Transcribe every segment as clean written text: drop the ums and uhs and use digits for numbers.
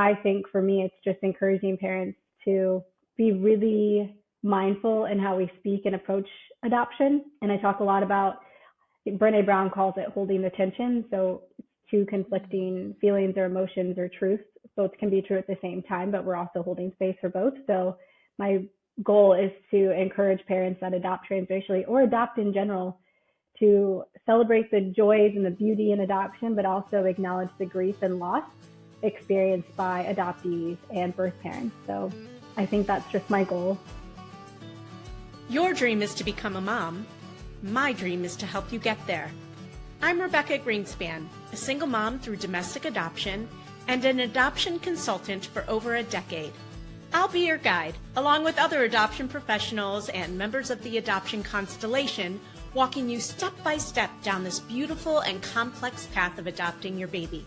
I think for me, it's just encouraging parents to be really mindful in how we speak and approach adoption. And I talk a lot about, Brene Brown calls it holding the tension. So two conflicting feelings or emotions or truths. Both can be true at the same time, but we're also holding space for both. So my goal is to encourage parents that adopt transracially or adopt in general to celebrate the joys and the beauty in adoption, but also acknowledge the grief and loss experienced by adoptees and birth parents. So I think that's just my goal. Your dream is to become a mom. My dream is to help you get there. I'm Rebecca Greenspan, a single mom through domestic adoption and an adoption consultant for over a decade. I'll be your guide, along with other adoption professionals and members of the adoption constellation, walking you step by step down this beautiful and complex path of adopting your baby.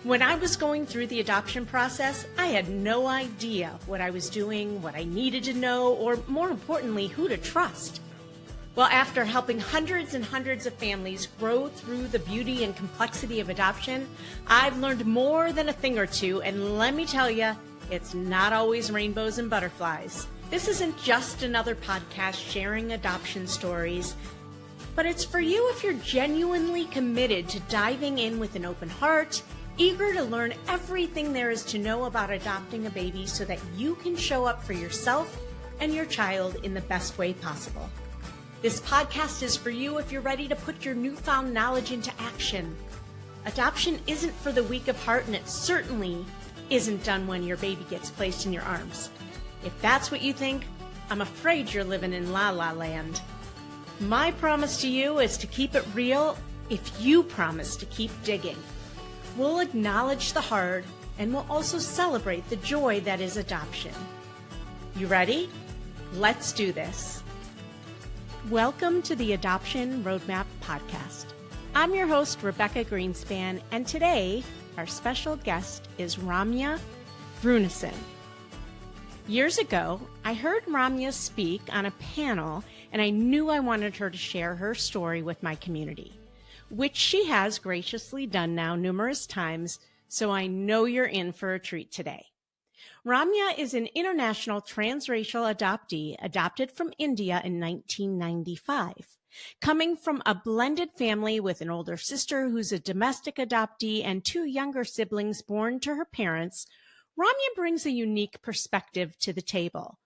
When I was going through the adoption process, I had no idea what I was doing, what I needed to know, or more importantly, who to trust. Well, after helping hundreds and hundreds of families grow through the beauty and complexity of adoption, I've learned more than a thing or two, and let me tell you, it's not always rainbows and butterflies. This isn't just another podcast sharing adoption stories, but it's for you if you're genuinely committed to diving in with an open heart, eager to learn everything there is to know about adopting a baby so that you can show up for yourself and your child in the best way possible. This podcast is for you if you're ready to put your newfound knowledge into action. Adoption isn't for the weak of heart, and it certainly isn't done when your baby gets placed in your arms. If that's what you think, I'm afraid you're living in la la land. My promise to you is to keep it real if you promise to keep digging. We'll acknowledge the hard, and we'll also celebrate the joy that is adoption. You ready? Let's do this. Welcome to the Adoption Roadmap Podcast. I'm your host, Rebecca Greenspan, and today our special guest is Ramya Gruneisen. Years ago, I heard Ramya speak on a panel, and I knew I wanted her to share her story with my community, which she has graciously done now numerous times, so I know you're in for a treat today. Ramya is an international transracial adoptee adopted from India in 1995. Coming from a blended family with an older sister who's a domestic adoptee and two younger siblings born to her parents, Ramya brings a unique perspective to the table.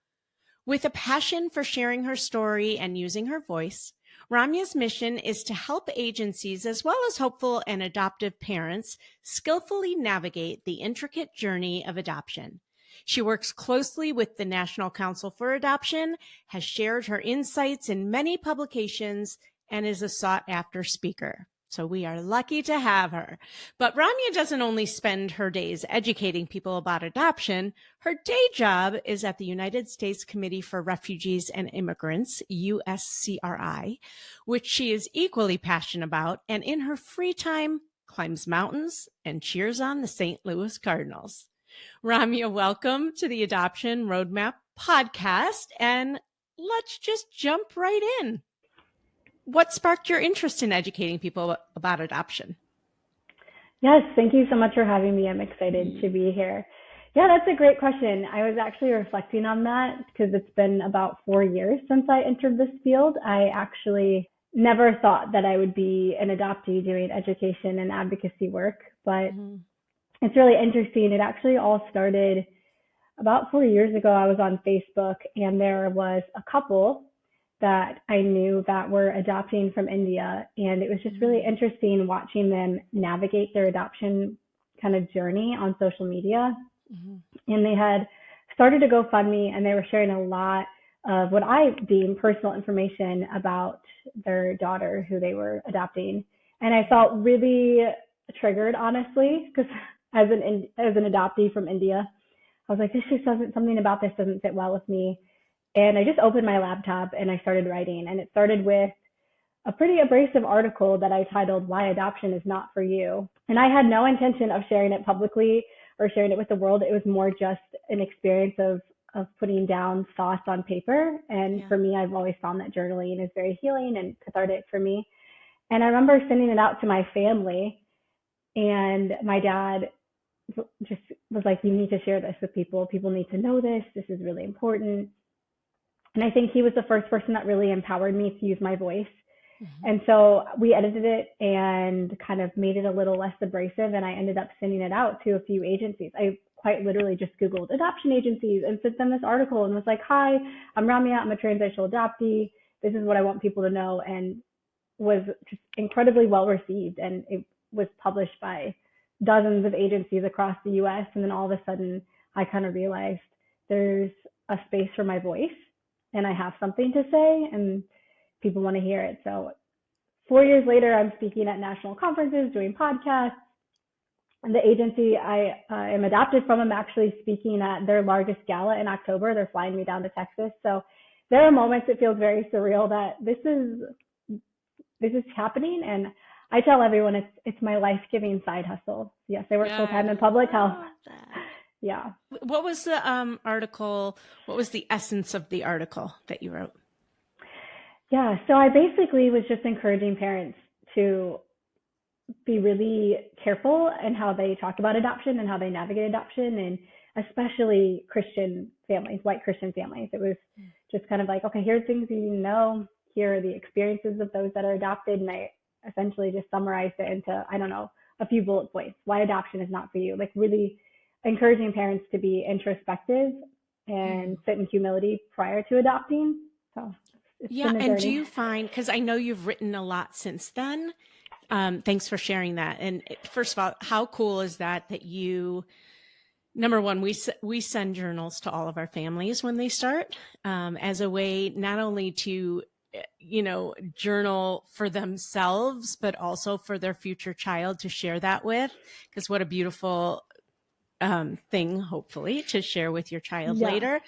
With a passion for sharing her story and using her voice, Ramya's mission is to help agencies as well as hopeful and adoptive parents skillfully navigate the intricate journey of adoption. She works closely with the National Council for Adoption, has shared her insights in many publications, and is a sought-after speaker. So we are lucky to have her. But Ramya doesn't only spend her days educating people about adoption. Her day job is at the United States Committee for Refugees and Immigrants, USCRI, which she is equally passionate about, and in her free time, climbs mountains and cheers on the St. Louis Cardinals. Ramya, welcome to the Adoption Roadmap Podcast, and let's just jump right in. What sparked your interest in educating people about adoption? Yes, thank you so much for having me. I'm excited to be here. Yeah, that's a great question. I was actually reflecting on that because it's been about 4 years since I entered this field. I actually never thought that I would be an adoptee doing education and advocacy work, but it's really interesting. It actually all started about 4 years ago. I was on Facebook and there was a couple that I knew that were adopting from India. And it was just really interesting watching them navigate their adoption kind of journey on social media. And they had started a GoFundMe and they were sharing a lot of what I deem personal information about their daughter who they were adopting. And I felt really triggered, honestly, because as an adoptee from India, I was like, something about this doesn't sit well with me. And I just opened my laptop and I started writing. And it started with a pretty abrasive article that I titled, "Why Adoption is Not for You." And I had no intention of sharing it publicly or sharing it with the world. It was more just an experience of putting down thoughts on paper. And for me, I've always found that journaling is very healing and cathartic for me. And I remember sending it out to my family, and my dad just was like, you need to share this with people. People need to know this. This is really important. And I think he was the first person that really empowered me to use my voice. Mm-hmm. And so we edited it and kind of made it a little less abrasive. And I ended up sending it out to a few agencies. I quite literally just Googled adoption agencies and sent them this article and was like, hi, I'm Ramya. I'm a transracial adoptee. This is what I want people to know. And was just incredibly well received. And it was published by dozens of agencies across the US. And then all of a sudden, I kind of realized there's a space for my voice and I have something to say and people want to hear it. So 4 years later, I'm speaking at national conferences, doing podcasts. And the agency I am adopted from, I'm actually speaking at their largest gala in October. They're flying me down to Texas. So there are moments it feels very surreal that this is happening. And I tell everyone it's my life-giving side hustle. Yes, I work full-time in public health. Yeah. What was the article? What was the essence of the article that you wrote? Yeah, so I basically was just encouraging parents to be really careful in how they talk about adoption and how they navigate adoption, and especially Christian families, white Christian families. It was just kind of like, okay, here's things you need to know. Here are the experiences of those that are adopted. And I essentially just summarized it into, I don't know, a few bullet points, why adoption is not for you, like really encouraging parents to be introspective and sit in humility prior to adopting. So yeah. And do you find, because I know you've written a lot since then. Thanks for sharing that. And first of all, how cool is that you, number one, we send journals to all of our families when they start, as a way not only to, journal for themselves, but also for their future child to share that with, because what a beautiful thing, hopefully, to share with your child later.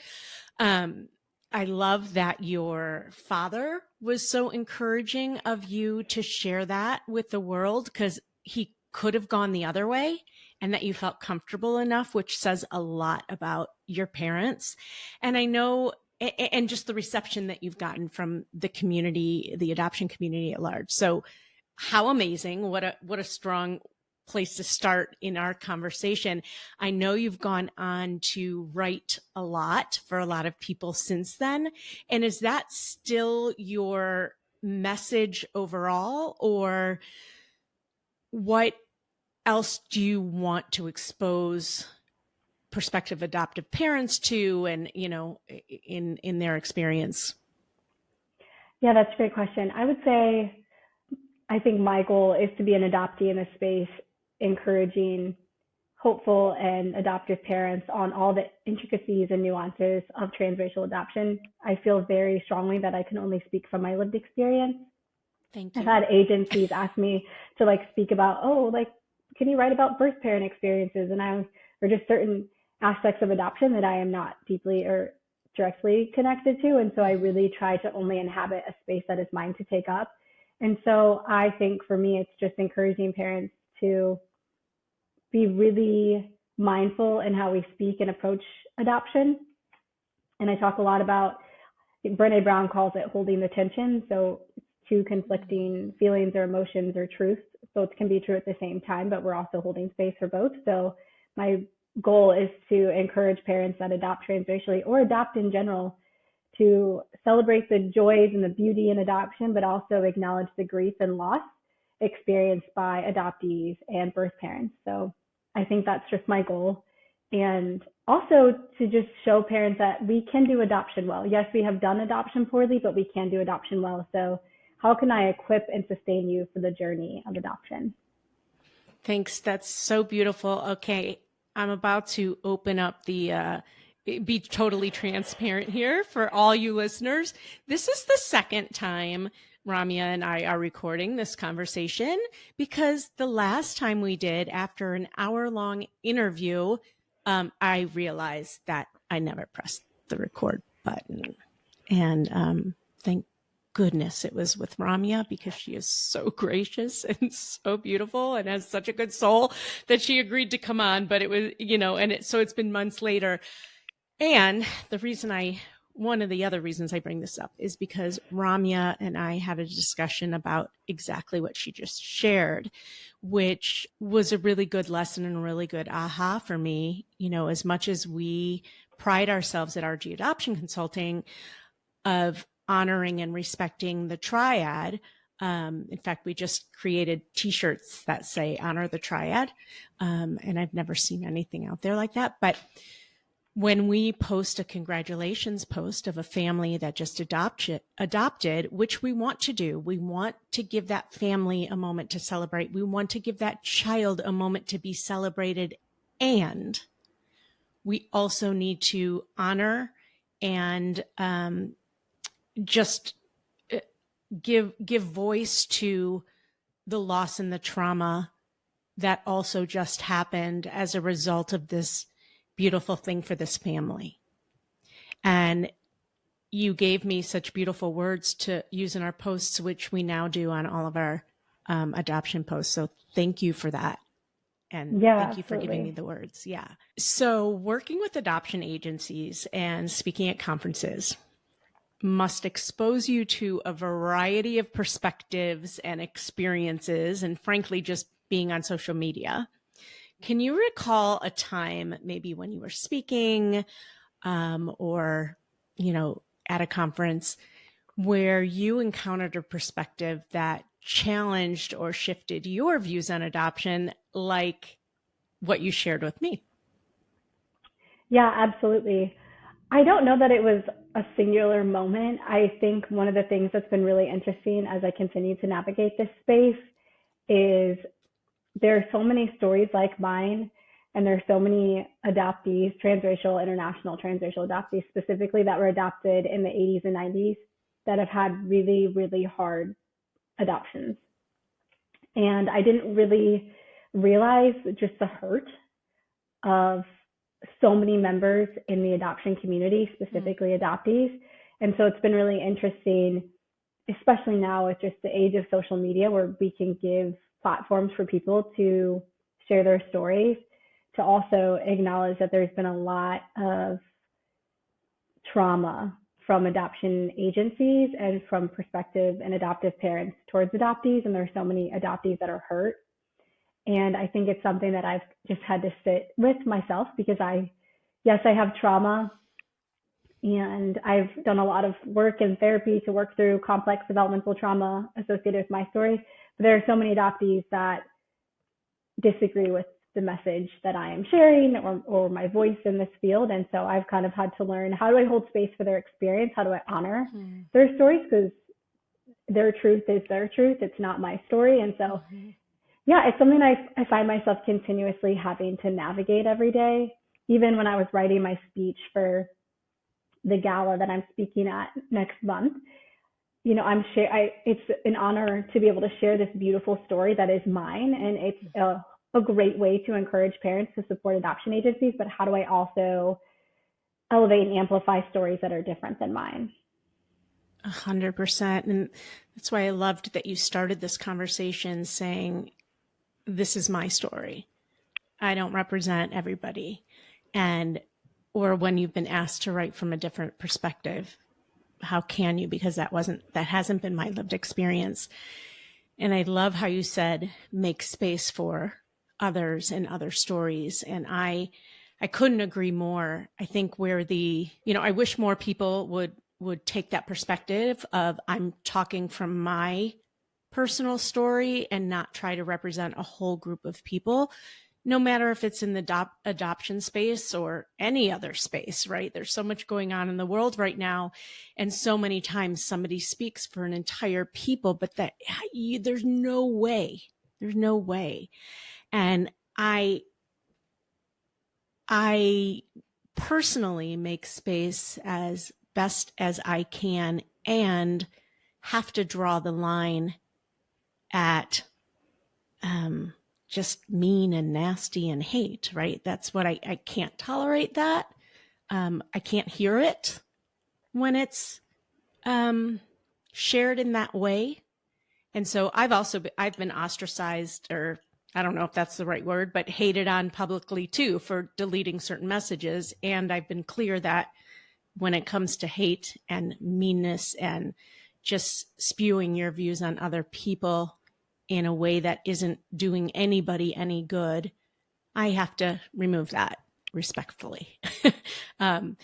I love that your father was so encouraging of you to share that with the world, because he could have gone the other way, and that you felt comfortable enough, which says a lot about your parents. And I know, and just the reception that you've gotten from the community, the adoption community at large. So how amazing. What a strong place to start in our conversation. I know you've gone on to write a lot for a lot of people since then. And is that still your message overall, or what else do you want to expose prospective adoptive parents to, and, in their experience? Yeah, that's a great question. I would say, I think my goal is to be an adoptee in this space, encouraging hopeful and adoptive parents on all the intricacies and nuances of transracial adoption. I feel very strongly that I can only speak from my lived experience. Thank you. I've had agencies ask me to speak about, can you write about birth parent experiences? Or just certain aspects of adoption that I am not deeply or directly connected to. And so I really try to only inhabit a space that is mine to take up. And so I think for me, it's just encouraging parents to be really mindful in how we speak and approach adoption. And I talk a lot about, Brené Brown calls it holding the tension. So two conflicting feelings or emotions or truths. Both can be true at the same time, but we're also holding space for both. So my goal is to encourage parents that adopt transracially or adopt in general to celebrate the joys and the beauty in adoption, but also acknowledge the grief and loss experienced by adoptees and birth parents. So I think that's just my goal. And also to just show parents that we can do adoption well. Yes, we have done adoption poorly, but we can do adoption well. So how can I equip and sustain you for the journey of adoption? Thanks. That's so beautiful. Okay. I'm about to open up be totally transparent here for all you listeners. This is the second time Ramya and I are recording this conversation, because the last time we did, after an hour-long interview, I realized that I never pressed the record button. And thank goodness it was with Ramya, because she is so gracious and so beautiful and has such a good soul that she agreed to come on. But it was, so it's been months later. And the reason I one of the other reasons I bring this up is because Ramya and I had a discussion about exactly what she just shared, which was a really good lesson and a really good aha for me. You know, as much as we pride ourselves at RG Adoption Consulting of honoring and respecting the triad. In fact, we just created t-shirts that say honor the triad. And I've never seen anything out there like that. But when we post a congratulations post of a family that just adopted, which we want to do, we want to give that family a moment to celebrate. We want to give that child a moment to be celebrated. And we also need to honor and just give voice to the loss and the trauma that also just happened as a result of this beautiful thing for this family. And you gave me such beautiful words to use in our posts, which we now do on all of our adoption posts. So thank you for that. And thank you for giving me the words. Yeah. So working with adoption agencies and speaking at conferences must expose you to a variety of perspectives and experiences, and frankly, just being on social media. Can you recall a time maybe when you were speaking or, you know, at a conference where you encountered a perspective that challenged or shifted your views on adoption, like what you shared with me? Yeah, absolutely. I don't know that it was a singular moment. I think one of the things that's been really interesting as I continue to navigate this space is there are so many stories like mine, and there are so many adoptees, transracial, international transracial adoptees specifically, that were adopted in the 80s and 90s that have had really, really hard adoptions. And I didn't really realize just the hurt of so many members in the adoption community, specifically adoptees. And so it's been really interesting, especially now with just the age of social media, where we can give platforms for people to share their stories, to also acknowledge that there's been a lot of trauma from adoption agencies and from prospective and adoptive parents towards adoptees. And there are so many adoptees that are hurt. And I think it's something that I've just had to sit with myself, because I have trauma, and I've done a lot of work in therapy to work through complex developmental trauma associated with my story. But there are so many adoptees that disagree with the message that I am sharing, or my voice in this field. And so I've kind of had to learn, how do I hold space for their experience? How do I honor their stories? Because their truth is their truth. It's not my story. And so yeah, it's something I find myself continuously having to navigate every day. Even when I was writing my speech for the gala that I'm speaking at next month, you know, it's an honor to be able to share this beautiful story that is mine. And it's a great way to encourage parents to support adoption agencies. But how do I also elevate and amplify stories that are different than mine? 100%. And that's why I loved that you started this conversation saying, this is my story. I don't represent everybody. Or when you've been asked to write from a different perspective, how can you? Because that hasn't been my lived experience. And I love how you said, make space for others and other stories. And I couldn't agree more. I think I wish more people would take that perspective of, I'm talking from my personal story and not try to represent a whole group of people, no matter if it's in the adoption space or any other space, right? There's so much going on in the world right now. And so many times somebody speaks for an entire people, but there's no way. And I personally make space as best as I can, and have to draw the line at just mean and nasty and hate, right? That's what I can't tolerate that. I can't hear it when it's shared in that way. And so I've been ostracized, or I don't know if that's the right word, but hated on publicly too for deleting certain messages. And I've been clear that when it comes to hate and meanness and just spewing your views on other people in a way that isn't doing anybody any good, I have to remove that respectfully. And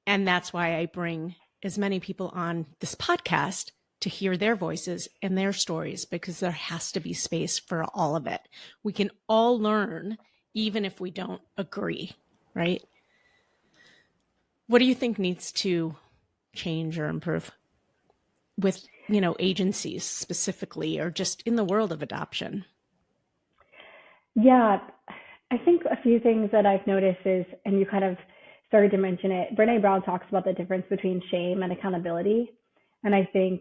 that's why I bring as many people on this podcast to hear their voices and their stories, because there has to be space for all of it. We can all learn, even if we don't agree, right? What do you think needs to change or improve with, agencies specifically, or just in the world of adoption? Yeah, I think a few things that I've noticed is, and you kind of started to mention it, Brene Brown talks about the difference between shame and accountability. And I think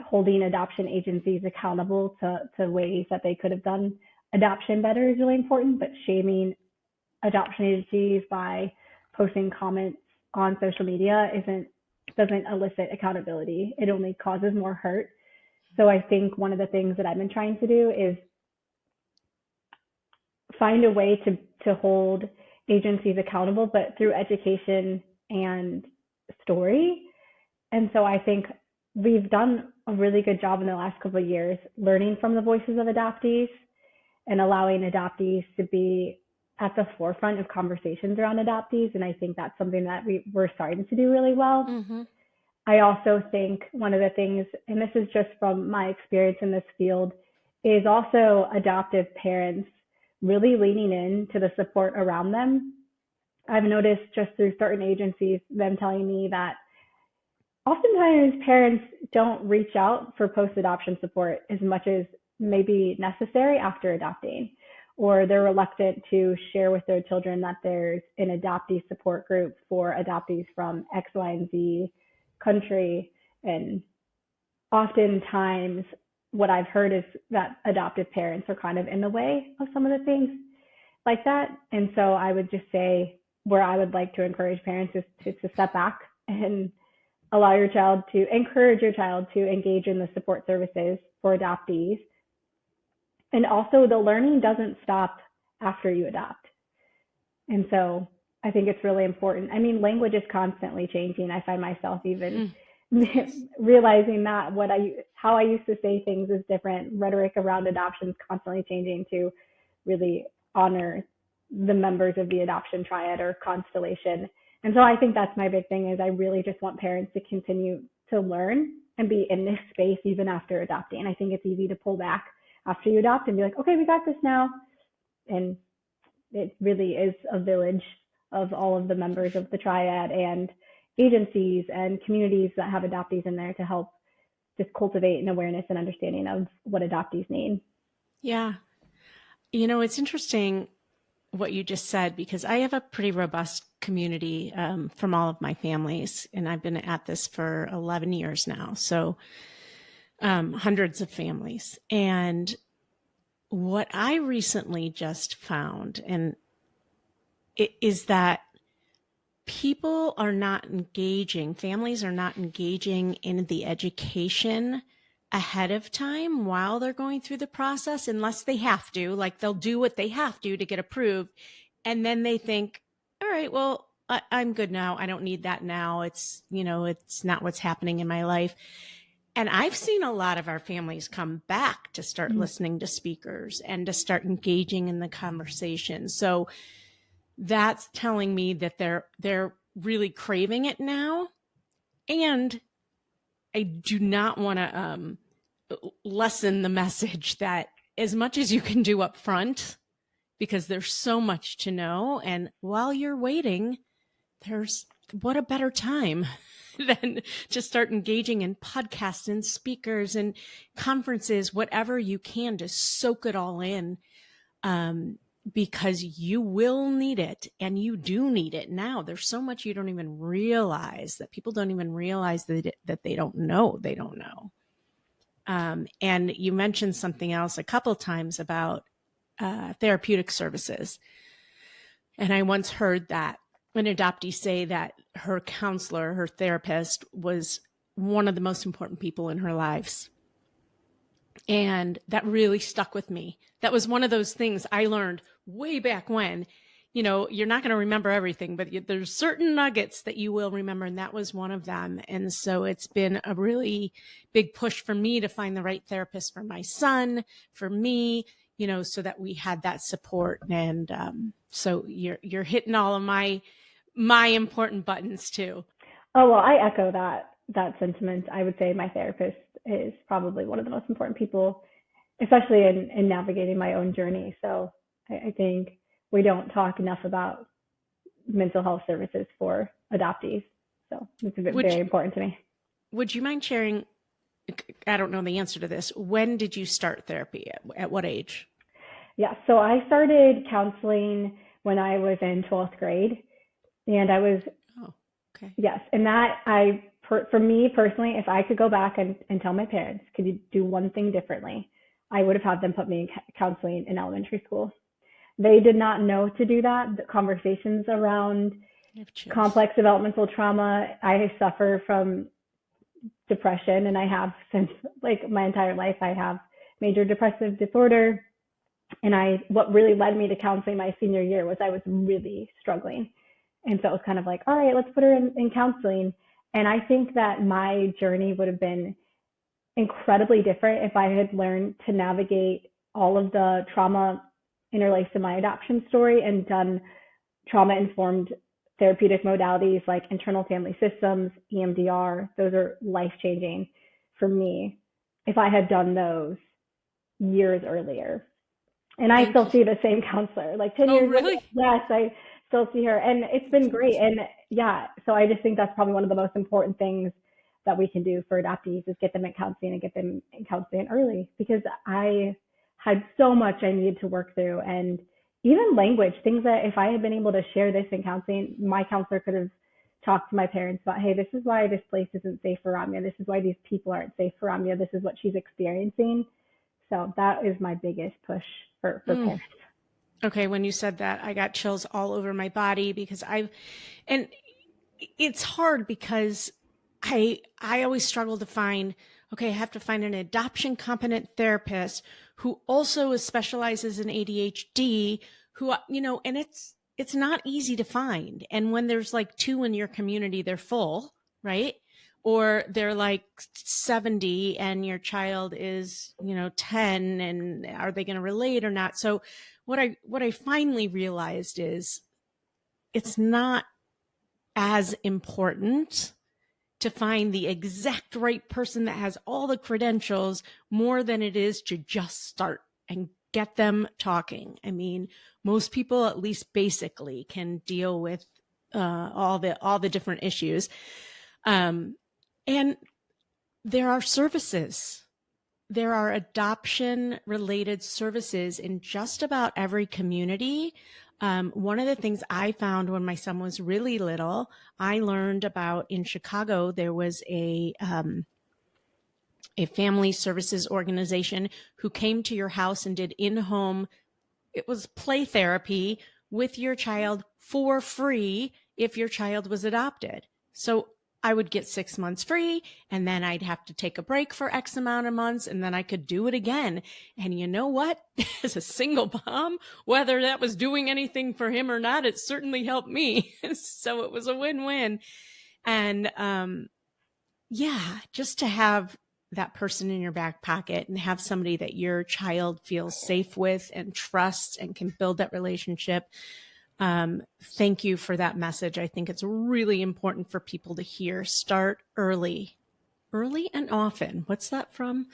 holding adoption agencies accountable to ways that they could have done adoption better is really important, but shaming adoption agencies by posting comments on social media doesn't elicit accountability. It only causes more hurt. So I think one of the things that I've been trying to do is find a way to hold agencies accountable, but through education and story. And so I think we've done a really good job in the last couple of years learning from the voices of adoptees and allowing adoptees to be at the forefront of conversations around adoptees. And I think that's something that we're starting to do really well. Mm-hmm. I also think one of the things, and this is just from my experience in this field, is also adoptive parents really leaning into the support around them. I've noticed just through certain agencies, them telling me that oftentimes parents don't reach out for post-adoption support as much as maybe necessary after adopting, or they're reluctant to share with their children that there's an adoptee support group for adoptees from X, Y, and Z country. And oftentimes what I've heard is that adoptive parents are kind of in the way of some of the things like that. And so I would just say where I would like to encourage parents is to step back and encourage your child to engage in the support services for adoptees. And also the learning doesn't stop after you adopt. And so I think it's really important. I mean, language is constantly changing. I find myself even realizing that how I used to say things is different. Rhetoric around adoption is constantly changing to really honor the members of the adoption triad or constellation. And so I think that's my big thing, is I really just want parents to continue to learn and be in this space even after adopting. I think it's easy to pull back after you adopt and be like, okay, we got this now. And it really is a village of all of the members of the triad and agencies and communities that have adoptees in there to help just cultivate an awareness and understanding of what adoptees need. Yeah. It's interesting what you just said, because I have a pretty robust community from all of my families, and I've been at this for 11 years now. So hundreds of families. And what I recently just found is that families are not engaging in the education ahead of time while they're going through the process, unless they have to. Like, they'll do what they have to get approved. And then they think, all right, well, I'm good now. I don't need that now. It's not what's happening in my life. And I've seen a lot of our families come back to start listening to speakers and to start engaging in the conversation. So that's telling me that they're really craving it now. And I do not want to lessen the message that as much as you can do up front, because there's so much to know. And while you're waiting, what a better time than to start engaging in podcasts and speakers and conferences, whatever you can, to soak it all in, because you will need it, and you do need it now. There's so much you don't even realize, that people don't even realize that they don't know. They don't know. And you mentioned something else a couple of times about therapeutic services. And I once heard that an adoptee say that her counselor, her therapist, was one of the most important people in her lives. And that really stuck with me. That was one of those things I learned way back when. you're not going to remember everything, but there's certain nuggets that you will remember. And that was one of them. And so it's been a really big push for me to find the right therapist for my son, for me, so that we had that support. And so you're hitting all of my important buttons too. Oh, well, I echo that sentiment. I would say my therapist is probably one of the most important people, especially in navigating my own journey. So I think we don't talk enough about mental health services for adoptees. So it's very important to me. Would you mind sharing? I don't know the answer to this. When did you start therapy? At what age? Yeah, so I started counseling when I was in 12th grade, and I was, okay. Yes, and for me personally, if I could go back and tell my parents, could you do one thing differently, I would have had them put me in counseling in elementary school. They did not know to do that. The conversations around complex developmental trauma, I suffer from depression, and I have since my entire life. I have major depressive disorder, and what really led me to counseling my senior year was I was really struggling. And so it was kind of all right, let's put her in counseling. And I think that my journey would have been incredibly different if I had learned to navigate all of the trauma interlaced in my adoption story and done trauma-informed therapeutic modalities like internal family systems, EMDR. Those are life-changing for me if I had done those years earlier. And I still see the same counselor, 10 years really? ago. Yes, I still see her, and it's been great. And yeah, so I just think that's probably one of the most important things that we can do for adoptees is get them in counseling and get them in counseling early, because I had so much I needed to work through, and even language, things that if I had been able to share this in counseling, my counselor could have talked to my parents about, hey, this is why this place isn't safe for Ramya. This is why these people aren't safe for Ramya. This is what she's experiencing. So that is my biggest push for parents. Okay, when you said that, I got chills all over my body because and it's hard because I always struggle to find, okay, I have to find an adoption competent therapist who also specializes in ADHD, who, and it's not easy to find. And when there's 2 in your community, they're full, right? Or they're 70 and your child is, 10, and are they going to relate or not? So what I finally realized is it's not as important to find the exact right person that has all the credentials more than it is to just start and get them talking. I mean, most people at least basically can deal with all the different issues. And there are services. There are adoption related services in just about every community. One of the things I found when my son was really little, I learned about in Chicago, there was a family services organization who came to your house and did in-home, it was play therapy with your child for free if your child was adopted. So I would get 6 months free, and then I'd have to take a break for X amount of months, and then I could do it again. And you know what? As a single mom, whether that was doing anything for him or not, it certainly helped me. So it was a win-win. And just to have that person in your back pocket and have somebody that your child feels safe with and trusts and can build that relationship. Thank you for that message. I think it's really important for people to hear. Start early and often. What's that from?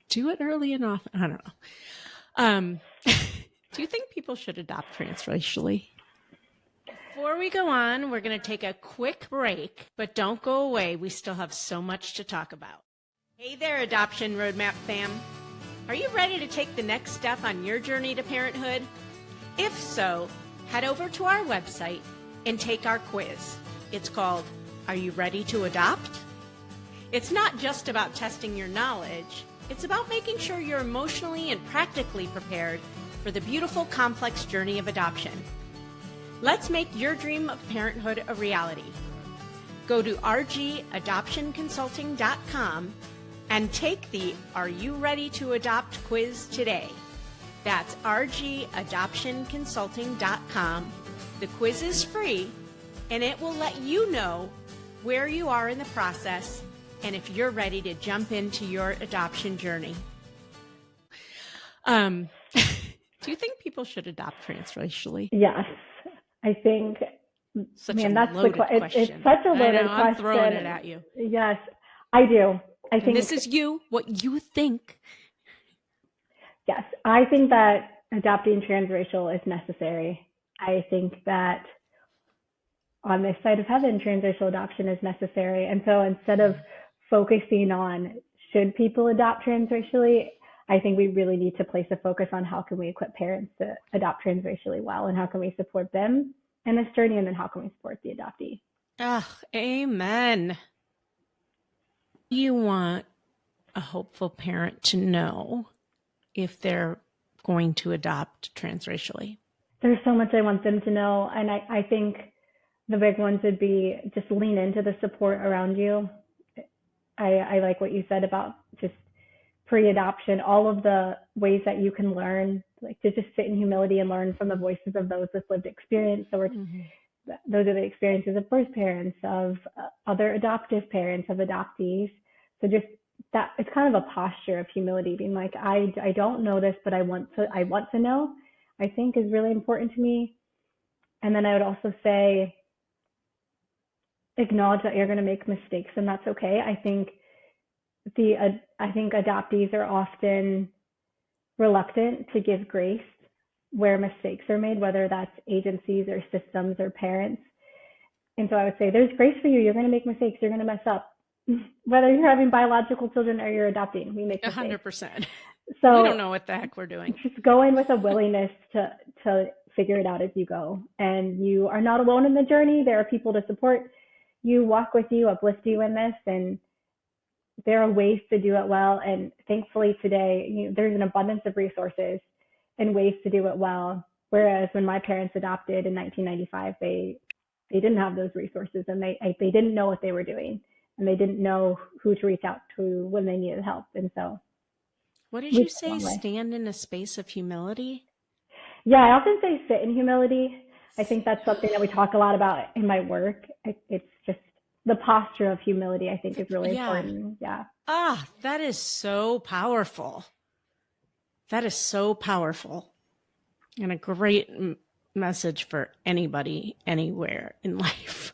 Do it early and often. I don't know. Do you think people should adopt transracially? Before we go on, we're going to take a quick break, but don't go away. We still have so much to talk about. Hey there, Adoption Roadmap fam. Are you ready to take the next step on your journey to parenthood? If so, head over to our website and take our quiz. It's called, Are You Ready to Adopt? It's not just about testing your knowledge. It's about making sure you're emotionally and practically prepared for the beautiful, complex journey of adoption. Let's make your dream of parenthood a reality. Go to rgadoptionconsulting.com and take the Are You Ready to Adopt quiz today. That's rgadoptionconsulting.com The quiz is free, and it will let you know where you are in the process and if you're ready to jump into your adoption journey. Do you think people should adopt transracially? Yes, I think. Such a loaded question. It's such a loaded question. I'm throwing it at you. Yes, I do. I think this is what you think. Yes, I think that adopting transracial is necessary. I think that on this side of heaven, transracial adoption is necessary. And so instead of focusing on should people adopt transracially, I think we really need to place a focus on how can we equip parents to adopt transracially well, and how can we support them in this journey, and then how can we support the adoptee. Amen. You want a hopeful parent to know if they're going to adopt transracially? There's so much I want them to know, and I think the big ones would be just lean into the support around you. I like what you said about just pre-adoption, all of the ways that you can learn, like to just sit in humility and learn from the voices of those with lived experience. So those are the experiences of birth parents, of other adoptive parents, of adoptees. So just that, it's kind of a posture of humility, being like, I don't know this, but I want to know, I think is really important to me. And then I would also say, acknowledge that you're going to make mistakes, and that's okay. I think adoptees are often reluctant to give grace where mistakes are made, whether that's agencies or systems or parents. And so I would say there's grace for you. You're going to make mistakes. You're going to mess up. Whether you're having biological children or you're adopting, we make mistakes. 100%. So we don't know what the heck we're doing. Just go in with a willingness to figure it out as you go. And you are not alone in the journey. There are people to support you, walk with you, uplift you in this, and there are ways to do it well. And thankfully today, there's an abundance of resources and ways to do it well. Whereas when my parents adopted in 1995, they didn't have those resources, and they didn't know what they were doing, and they didn't know who to reach out to when they needed help. And so, what did you say? Stand in a space of humility? Yeah, I often say sit in humility. I think that's something that we talk a lot about in my work. It's just the posture of humility, I think, is really important. Yeah. That is so powerful. That is so powerful. And a great message for anybody, anywhere in life.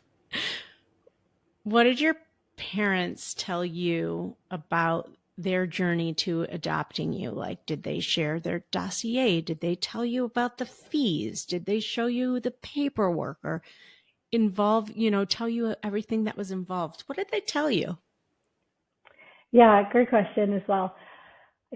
What did your parents tell you about their journey to adopting you? Like, did they share their dossier? Did they tell you about the fees? Did they show you the paperwork, or tell you everything that was involved? What did they tell you? Yeah, great question as well.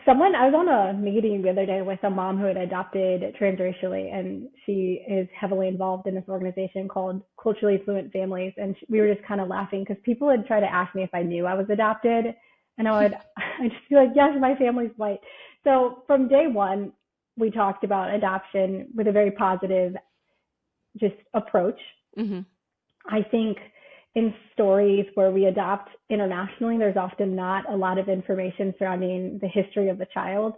I was on a meeting the other day with a mom who had adopted transracially, and she is heavily involved in this organization called Culturally Fluent Families. And we were just kind of laughing because people would try to ask me if I knew I was adopted, and I'd just be like, yes, my family's white. So from day one, we talked about adoption with a very positive just approach. Mm-hmm. I think in stories where we adopt internationally, there's often not a lot of information surrounding the history of the child.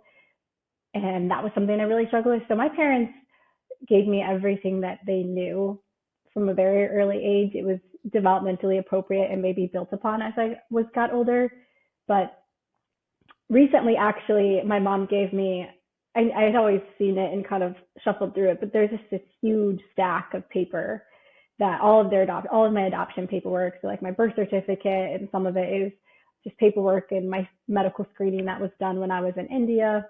And that was something I really struggled with. So my parents gave me everything that they knew from a very early age. It was developmentally appropriate and maybe built upon as I got older. But recently, actually, my mom gave me, I had always seen it and kind of shuffled through it, but there's just this huge stack of paper that all of my adoption paperwork, so like my birth certificate, and some of it is just paperwork and my medical screening that was done when I was in India.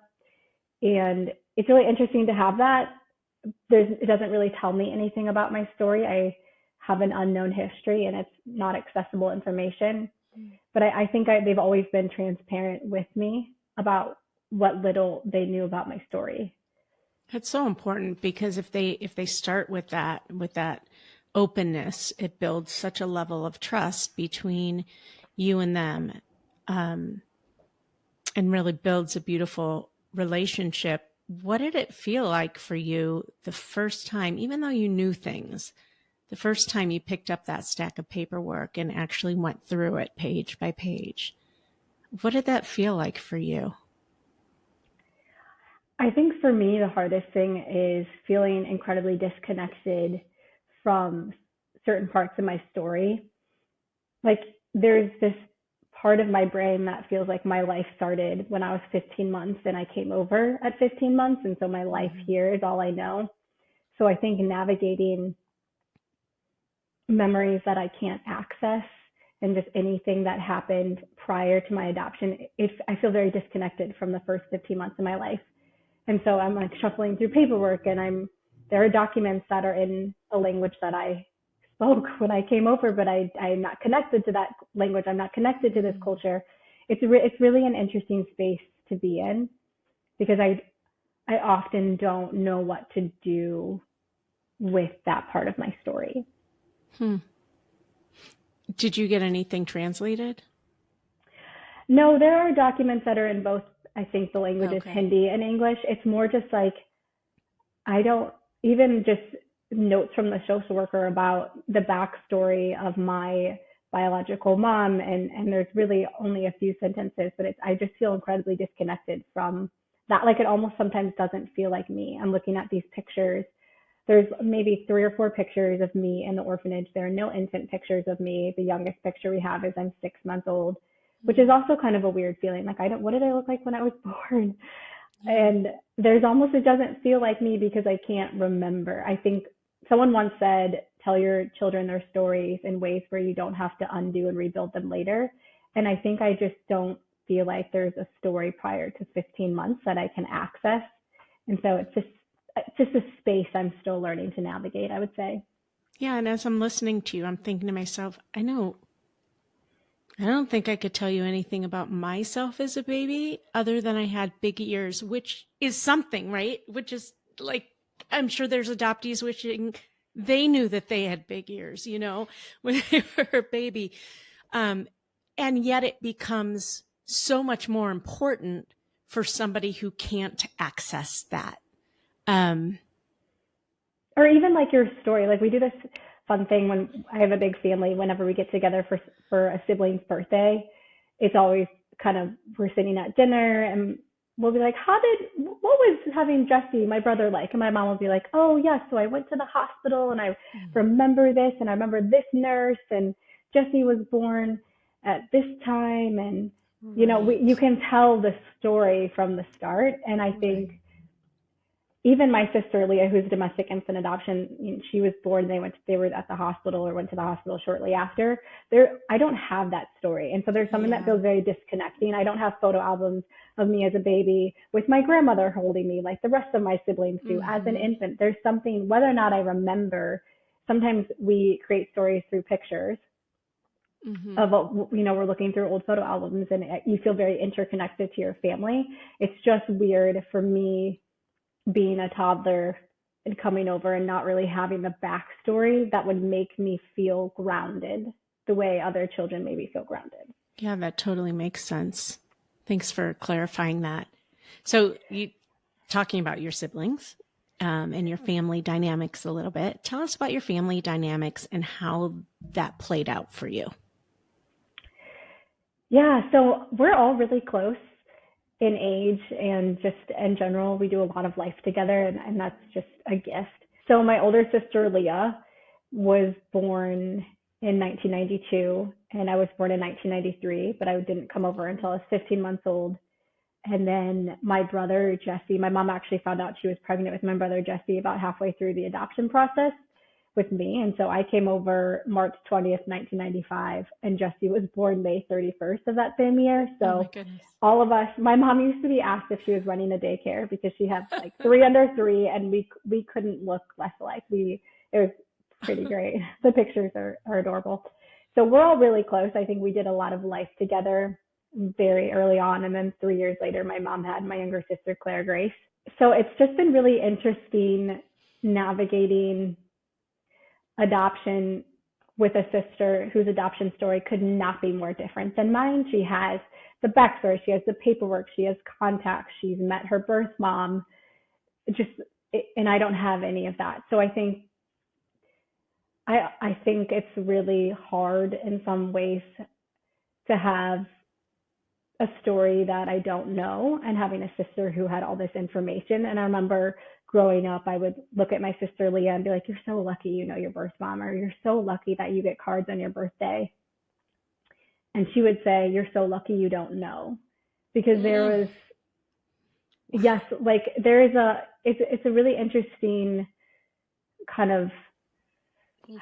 And it's really interesting to have that. It doesn't really tell me anything about my story. I have an unknown history, and it's not accessible information. But I think they've always been transparent with me about what little they knew about my story. That's so important, because if they start with that openness, it builds such a level of trust between you and them, and really builds a beautiful relationship. What did it feel like for you the first time, even though you knew things, the first time you picked up that stack of paperwork and actually went through it page by page? What did that feel like for you? I think for me, the hardest thing is feeling incredibly disconnected from certain parts of my story. Like there's this part of my brain that feels like my life started when I was 15 months and I came over at 15 months. And so my life here is all I know. So I think navigating memories that I can't access and just anything that happened prior to my adoption, I feel very disconnected from the first 15 months of my life. And so I'm like shuffling through paperwork and there are documents that are in a language that I spoke when I came over, but I'm not connected to that language. I'm not connected to this culture. It's really an interesting space to be in because I often don't know what to do with that part of my story. Did you get anything translated? No, there are documents that are in both, I think the language is Hindi and English. It's more just like, I don't, even just notes from the social worker about the backstory of my biological mom. And there's really only a few sentences, but I just feel incredibly disconnected from that. Like it almost sometimes doesn't feel like me. I'm looking at these pictures. There's maybe 3 or 4 pictures of me in the orphanage. There are no infant pictures of me. The youngest picture we have is I'm 6 months old, which is also kind of a weird feeling. Like, what did I look like when I was born? And there's almost, it doesn't feel like me because I can't remember. I think someone once said, tell your children their stories in ways where you don't have to undo and rebuild them later. And I think I just don't feel like there's a story prior to 15 months that I can access. And so it's just a space I'm still learning to navigate, I would say. Yeah. And as I'm listening to you, I'm thinking to myself, I don't think I could tell you anything about myself as a baby other than I had big ears, which is something, right? Which is like, I'm sure there's adoptees wishing they knew that they had big ears, when they were a baby. And yet it becomes so much more important for somebody who can't access that. Or even like your story, like we do this fun thing when I have a big family, whenever we get together for a sibling's birthday, it's always kind of, we're sitting at dinner and we'll be like, what was having Jesse, my brother, like? And my mom will be like, oh yeah, so I went to the hospital and I remember this and I remember this nurse and Jesse was born at this time. And, you can tell the story from the start. And I think even my sister Leah, who's domestic infant adoption, she was born. They were at the hospital or went to the hospital shortly after. I don't have that story, and so there's something that feels very disconnecting. I don't have photo albums of me as a baby with my grandmother holding me like the rest of my siblings do as an infant. There's something, whether or not I remember. Sometimes we create stories through pictures. Of we're looking through old photo albums, and you feel very interconnected to your family. It's just weird for me, being a toddler and coming over and not really having the backstory that would make me feel grounded the way other children maybe feel grounded. Yeah, that totally makes sense. Thanks for clarifying that. So you talking about your siblings and your family dynamics a little bit. Tell us about your family dynamics and how that played out for you. Yeah, so we're all really close in age and just in general. We do a lot of life together, and that's just a gift. So my older sister Leah was born in 1992 and I was born in 1993, but I didn't come over until I was 15 months old. And then my brother Jesse, my mom actually found out she was pregnant with my brother Jesse about halfway through the adoption process with me. And so I came over March 20th, 1995, and Jesse was born May 31st of that same year. So all of us, my mom used to be asked if she was running a daycare because she had like 3 under 3 and we couldn't look less alike. It was pretty great. The pictures are adorable. So we're all really close. I think we did a lot of life together very early on. And then 3 years later, my mom had my younger sister, Claire Grace. So it's just been really interesting navigating adoption with a sister whose adoption story could not be more different than mine. She has the backstory, she has the paperwork, she has contacts, she's met her birth mom, and I don't have any of that. So I think it's really hard in some ways to have a story that I don't know and having a sister who had all this information. And I remember growing up, I would look at my sister Leah and be like, you're so lucky you know your birth mom, or you're so lucky that you get cards on your birthday. And she would say, you're so lucky you don't know. Because there was, yes, like there is it's a really interesting kind of,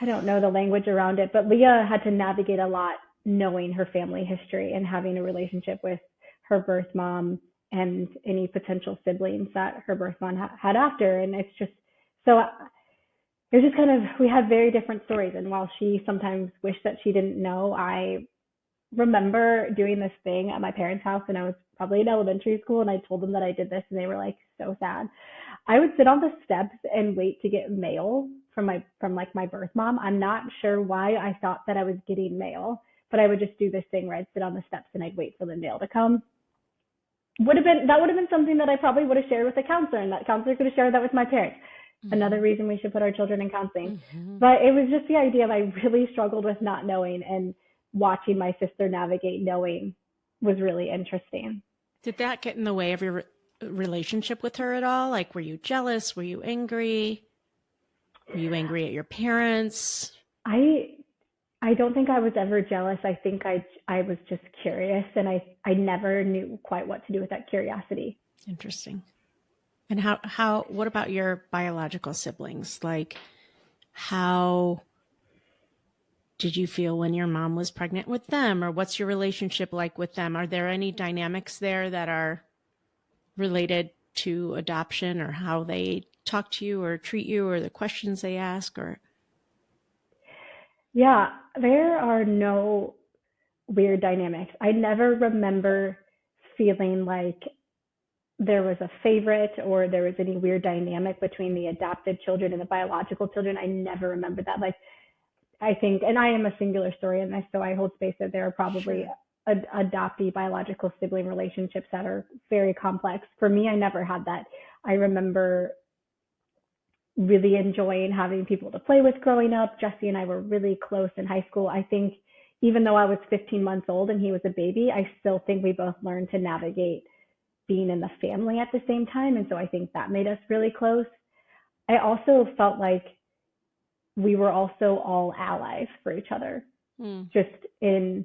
I don't know the language around it, but Leah had to navigate a lot knowing her family history and having a relationship with her birth mom and any potential siblings that her birth mom had after. And it's just so it was just kind of, we had very different stories. And while she sometimes wished that she didn't know, I remember doing this thing at my parents' house when I was probably in elementary school, and I told them that I did this, and they were like so sad. I would sit on the steps and wait to get mail from like my birth mom. I'm not sure why I thought that I was getting mail, but I would just do this thing where I'd sit on the steps and I'd wait for the mail to come. Would have been something that I probably would have shared with a counselor, and that counselor could have shared that with my parents. Another reason we should put our children in counseling. But it was just the idea of, I really struggled with not knowing, and watching my sister navigate knowing was really interesting. Did that get in the way of your relationship with her at all? Like, were you jealous? Were you angry? Were you angry at your parents? I don't think I was ever jealous. I think I was just curious, and I never knew quite what to do with that curiosity. Interesting. And what about your biological siblings? Like, how did you feel when your mom was pregnant with them, or what's your relationship like with them? Are there any dynamics there that are related to adoption, or how they talk to you or treat you, or the questions they ask? Or yeah, there are no weird dynamics. I never remember feeling like there was a favorite or there was any weird dynamic between the adopted children and the biological children. I never remember that. Like, I think, and I am a singular story in this, so I hold space that there are probably adoptee biological sibling relationships that are very complex. For me, I never had that. I remember really enjoying having people to play with growing up. Jesse and I were really close in high school. I think even though I was 15 months old and he was a baby, I still think we both learned to navigate being in the family at the same time. And so I think that made us really close. I also felt like we were also all allies for each other, just in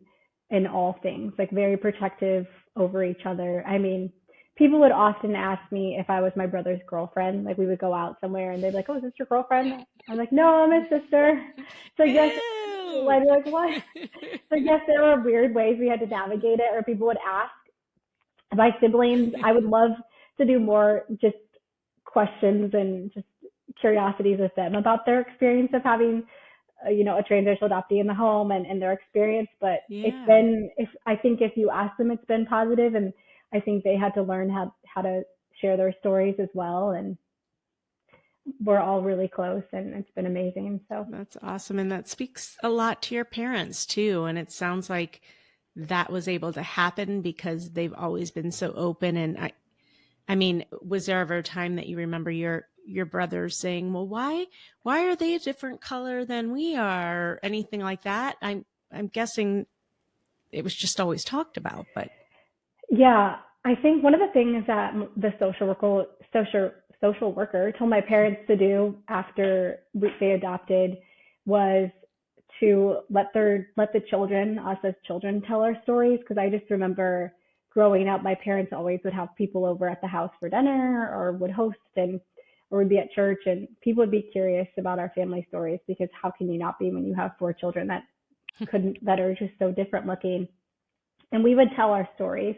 all things, like very protective over each other. I mean, people would often ask me if I was my brother's girlfriend. Like, we would go out somewhere and they'd be like, oh, is this your girlfriend? I'm like, no, I'm his sister. So yes, I'd be like, what? So yes, there were weird ways we had to navigate it, or people would ask. My siblings, I would love to do more just questions and just curiosities with them about their experience of having, a transracial adoptee in the home and their experience. But it's been, I think if you ask them, it's been positive. And I think they had to learn how to share their stories as well. And we're all really close, and it's been amazing. So that's awesome. And that speaks a lot to your parents too. And it sounds like that was able to happen because they've always been so open. And I mean, was there ever a time that you remember your brothers saying, well, why are they a different color than we are, or anything like that? I'm guessing it was just always talked about. But yeah, I think one of the things that the social worker told my parents to do after they adopted was to let the children, us as children, tell our stories. Because I just remember growing up, my parents always would have people over at the house for dinner, or would host, or would be at church, and people would be curious about our family stories, because how can you not be when you have 4 children that are just so different looking? And we would tell our stories,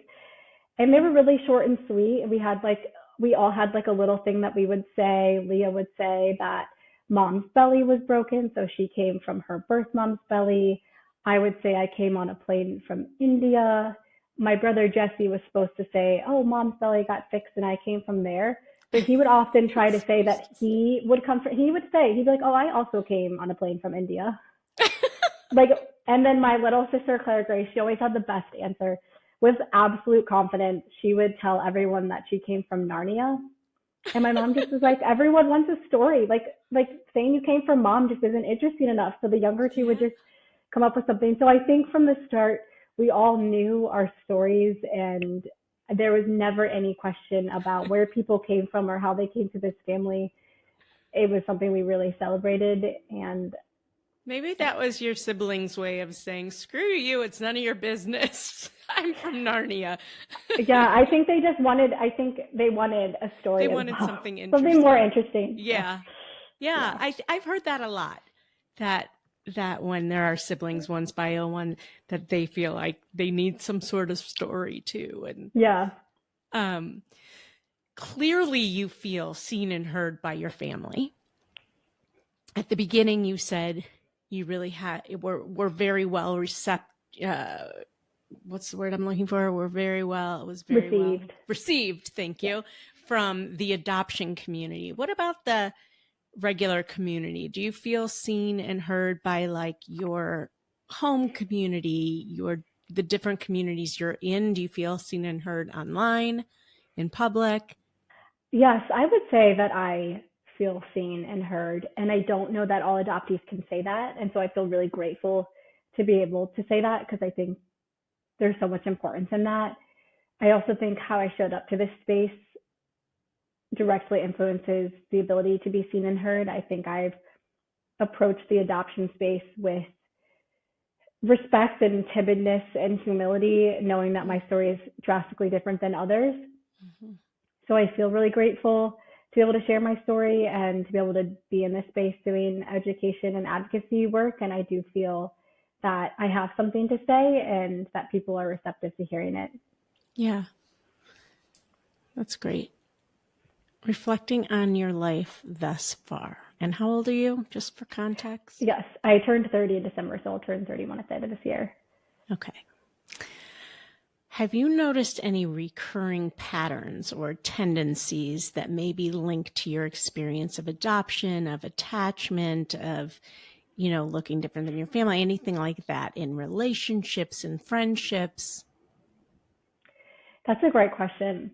and they were really short and sweet. We all had like a little thing that we would say. Leah would say that mom's belly was broken, so she came from her birth mom's belly. I would say I came on a plane from India. My brother Jesse was supposed to say, oh, mom's belly got fixed and I came from there. But he would often try to say that he'd be like, oh, I also came on a plane from India. And then my little sister, Claire Grace, she always had the best answer. With absolute confidence, she would tell everyone that she came from Narnia. And my mom just was like, everyone wants a story. Like saying you came from mom just isn't interesting enough. So the younger two would just come up with something. So I think from the start, we all knew our stories, and there was never any question about where people came from or how they came to this family. It was something we really celebrated. And Maybe that was your siblings' way of saying, screw you, it's none of your business. I'm from Narnia. yeah, I think they just wanted, I think they wanted a story They as wanted well. something interesting. Something more interesting. Yeah. I've heard that a lot. That when there are siblings, one's bio, one that they feel like they need some sort of story too. And Yeah. Clearly you feel seen and heard by your family. At the beginning, you said you really were very well received. What's the word I'm looking for? It was very well received. Thank you. From the adoption community. What about the regular community? Do you feel seen and heard by like your home community, the different communities you're in? Do you feel seen and heard online, in public? Yes, I would say that I feel seen and heard, and I don't know that all adoptees can say that. And so I feel really grateful to be able to say that because I think there's so much importance in that. I also think how I showed up to this space directly influences the ability to be seen and heard. I think I've approached the adoption space with respect and timidness and humility, knowing that my story is drastically different than others. Mm-hmm. So I feel really grateful to be able to share my story and to be able to be in this space doing education and advocacy work. And I do feel that I have something to say and that people are receptive to hearing it. Yeah, that's great. Reflecting on your life thus far. And how old are you, just for context? Yes, I turned 30 in December, so I'll turn 31 at the end of this year. Okay. Have you noticed any recurring patterns or tendencies that may be linked to your experience of adoption, of attachment, of, looking different than your family, anything like that in relationships and friendships? That's a great question.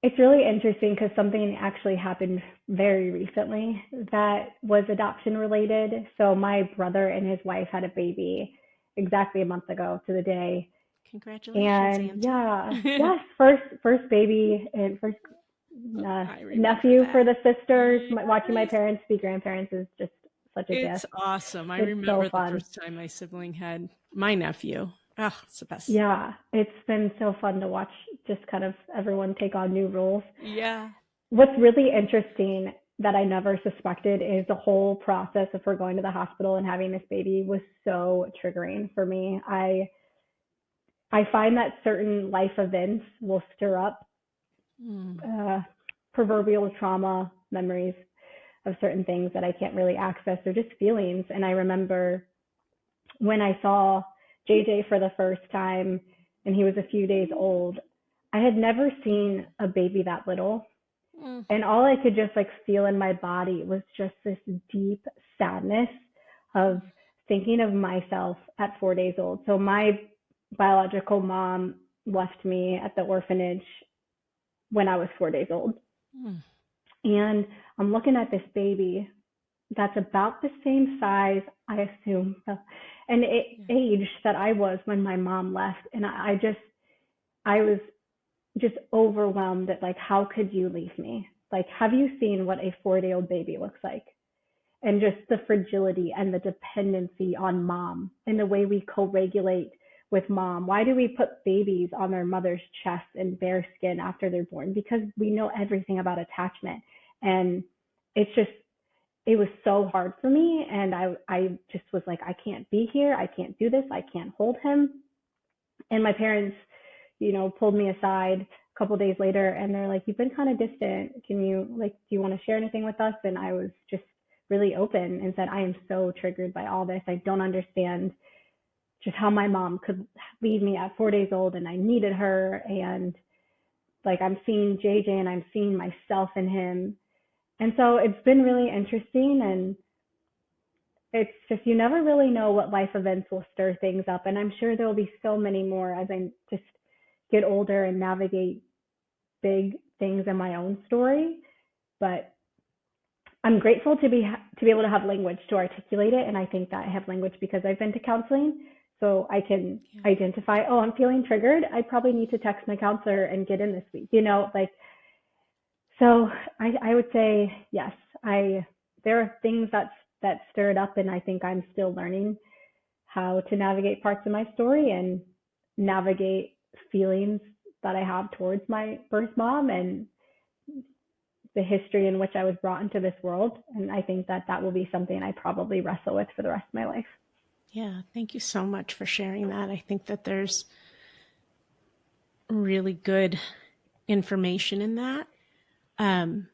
It's really interesting because something actually happened very recently that was adoption related. So my brother and his wife had a baby exactly a month ago to the day. Congratulations, and yes, first baby and first nephew for the sisters. Watching my parents be grandparents is just such a gift. It's awesome. I remember the first time my sibling had my nephew. Oh, it's the best. Yeah, it's been so fun to watch just kind of everyone take on new roles. Yeah. What's really interesting that I never suspected is the whole process of her going to the hospital and having this baby was so triggering for me. I find that certain life events will stir up proverbial trauma memories of certain things that I can't really access or just feelings. And I remember when I saw JJ for the first time and he was a few days old, I had never seen a baby that little. And all I could just feel in my body was just this deep sadness of thinking of myself at 4 days old. So my biological mom left me at the orphanage when I was 4 days old. And I'm looking at this baby that's about the same size, I assume, and age that I was when my mom left. And I was just overwhelmed at how could you leave me? Have you seen what a 4-day-old baby looks like? And just the fragility and the dependency on mom and the way we co-regulate with mom. Why do we put babies on their mother's chest and bare skin after they're born? Because we know everything about attachment. And it was so hard for me. And I just was like, I can't be here. I can't do this. I can't hold him. And my parents, pulled me aside a couple of days later and they're like, you've been kind of distant. Can you do you want to share anything with us? And I was just really open and said, I am so triggered by all this. I don't understand just how my mom could leave me at 4 days old and I needed her. And I'm seeing JJ and I'm seeing myself in him. And so it's been really interesting. And it's just, you never really know what life events will stir things up. And I'm sure there will be so many more as I just get older and navigate big things in my own story. But I'm grateful to be able to have language to articulate it. And I think that I have language because I've been to counseling. so I can identify, oh, I'm feeling triggered. I probably need to text my counselor and get in this week, like, so I would say, yes, there are things that stirred up, and I think I'm still learning how to navigate parts of my story and navigate feelings that I have towards my birth mom and the history in which I was brought into this world. And I think that will be something I probably wrestle with for the rest of my life. Yeah, thank you so much for sharing that. I think that there's really good information in that. And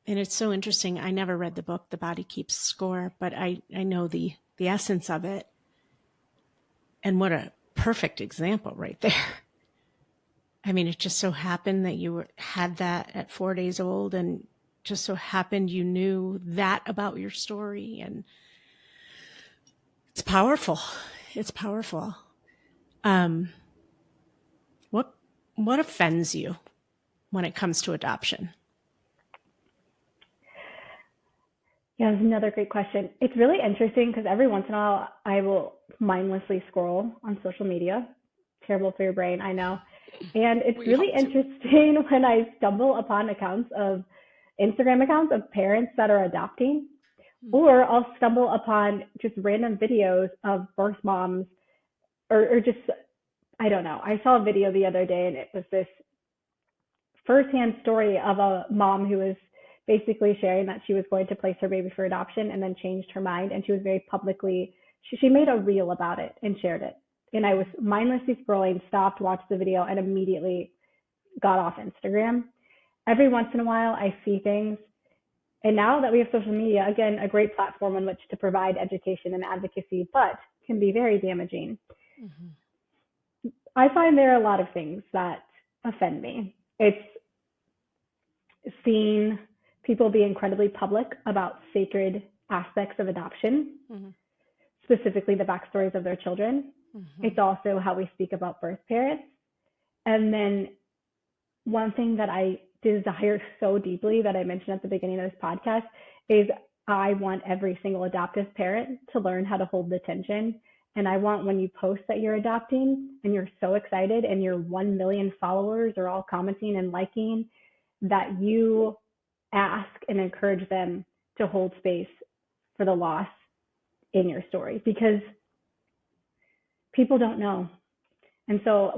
it's so interesting. I never read the book, The Body Keeps Score, but I know the essence of it. And what a perfect example right there. I mean, it just so happened that you had that at 4 days old, and just so happened you knew that about your story. And it's powerful. It's powerful. What offends you when it comes to adoption? Yeah, that's another great question. It's really interesting because every once in a while I will mindlessly scroll on social media. Terrible for your brain, I know. And it's really interesting when I stumble upon Instagram accounts of parents that are adopting, or I'll stumble upon just random videos of birth moms or just, I don't know. I saw a video the other day, and it was this firsthand story of a mom who was basically sharing that she was going to place her baby for adoption and then changed her mind. And she was very publicly, she made a reel about it and shared it. And I was mindlessly scrolling, stopped, watched the video, and immediately got off Instagram. Every once in a while, I see things. And now that we have social media, again, a great platform on which to provide education and advocacy, but can be very damaging. Mm-hmm. I find there are a lot of things that offend me. It's seeing people be incredibly public about sacred aspects of adoption, mm-hmm. specifically the backstories of their children. Mm-hmm. It's also how we speak about birth parents. And then one thing that I desire so deeply that I mentioned at the beginning of this podcast is I want every single adoptive parent to learn how to hold the tension. And I want, when you post that you're adopting and you're so excited and your 1 million followers are all commenting and liking, that you ask and encourage them to hold space for the loss in your story, because people don't know. And so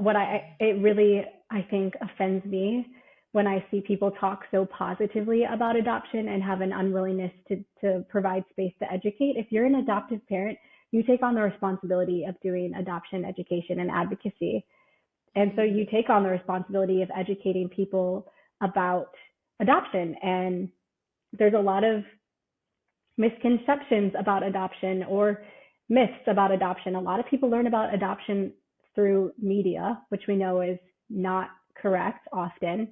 it really, I think, offends me when I see people talk so positively about adoption and have an unwillingness to provide space to educate. If you're an adoptive parent, you take on the responsibility of doing adoption education and advocacy. And so you take on the responsibility of educating people about adoption. And there's a lot of misconceptions about adoption or myths about adoption. A lot of people learn about adoption through media, which we know is not correct often.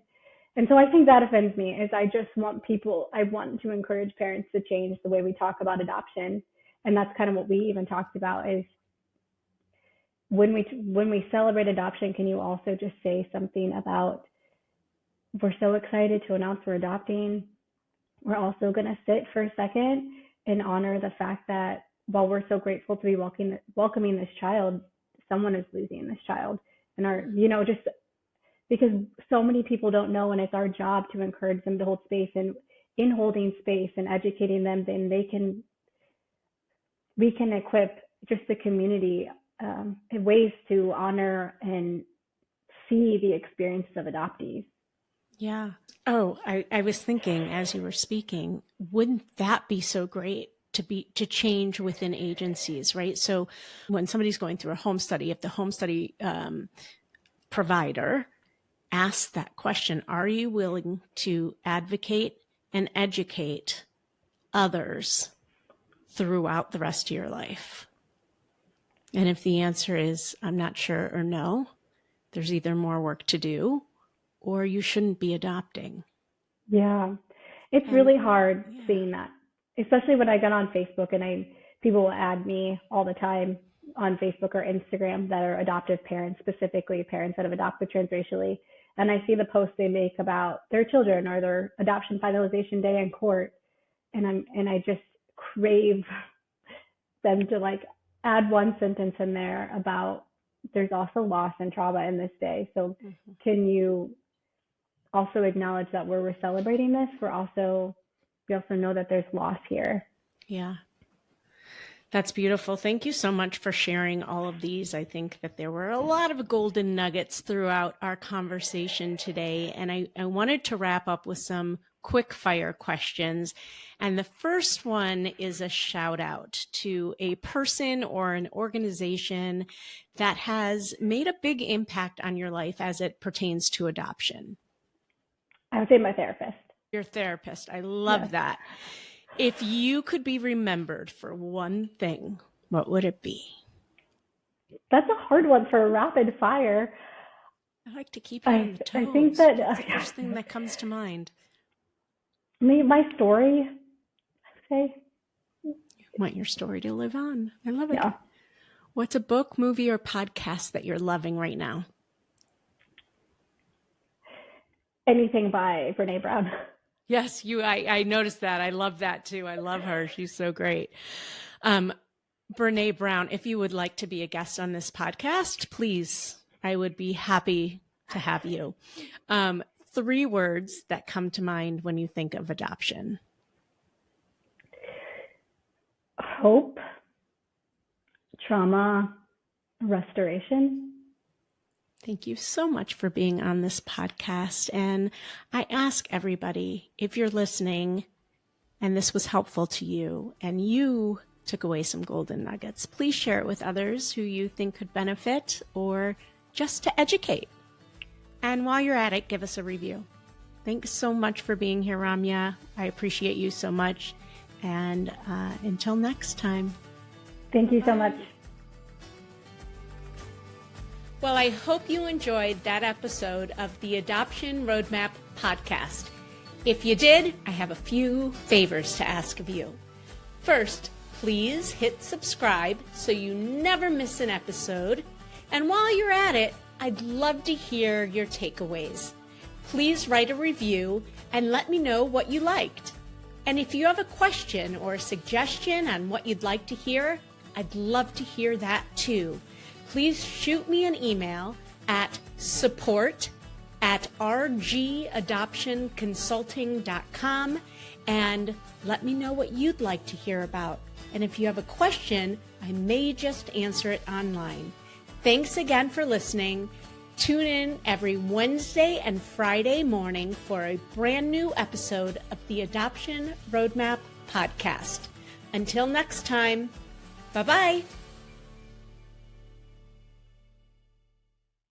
And so I think that offends me, is I want to encourage parents to change the way we talk about adoption. And that's kind of what we even talked about, is when we celebrate adoption, can you also just say something about, we're so excited to announce we're adopting. We're also going to sit for a second and honor the fact that while we're so grateful to be welcoming this child, someone is losing this child. And just because so many people don't know, and it's our job to encourage them to hold space. And in holding space and educating them, then we can equip just the community in ways to honor and see the experiences of adoptees. Yeah. Oh, I was thinking as you were speaking, wouldn't that be so great to change within agencies, right? So when somebody's going through a home study, if the home study provider asks that question, are you willing to advocate and educate others throughout the rest of your life? And if the answer is, I'm not sure, or no, there's either more work to do or you shouldn't be adopting. Yeah. It's really hard seeing that, especially when I get on Facebook and people will add me all the time on Facebook or Instagram that are adoptive parents, specifically parents that have adopted transracially. And I see the posts they make about their children or their adoption finalization day in court. And I just crave them to add one sentence in there about there's also loss and trauma in this day. So can you also acknowledge that where we're celebrating this, we also know that there's loss here. Yeah. That's beautiful. Thank you so much for sharing all of these. I think that there were a lot of golden nuggets throughout our conversation today. And I wanted to wrap up with some quick fire questions. And the first one is a shout out to a person or an organization that has made a big impact on your life as it pertains to adoption. I would say my therapist. Your therapist. I love that. If you could be remembered for one thing, what would it be? That's a hard one for a rapid fire. I like to keep you on the toes. I think that That's the first thing that comes to mind. My story, I'd say. You want your story to live on. I love it. Yeah. What's a book, movie, or podcast that you're loving right now? Anything by Brené Brown. Yes, I noticed that. I love that too. I love her. She's so great. Brené Brown, if you would like to be a guest on this podcast, please, I would be happy to have you. 3 words that come to mind when you think of adoption. Hope, trauma, restoration. Thank you so much for being on this podcast. And I ask everybody, if you're listening and this was helpful to you and you took away some golden nuggets, please share it with others who you think could benefit or just to educate. And while you're at it, give us a review. Thanks so much for being here, Ramya. I appreciate you so much. And until next time. Thank you so much. Well, I hope you enjoyed that episode of the Adoption Roadmap podcast. If you did, I have a few favors to ask of you. First, please hit subscribe so you never miss an episode. And while you're at it, I'd love to hear your takeaways. Please write a review and let me know what you liked. And if you have a question or a suggestion on what you'd like to hear, I'd love to hear that too. Please shoot me an email at support@rgadoptionconsulting.com and let me know what you'd like to hear about. And if you have a question, I may just answer it online. Thanks again for listening. Tune in every Wednesday and Friday morning for a brand new episode of the Adoption Roadmap podcast. Until next time, bye-bye.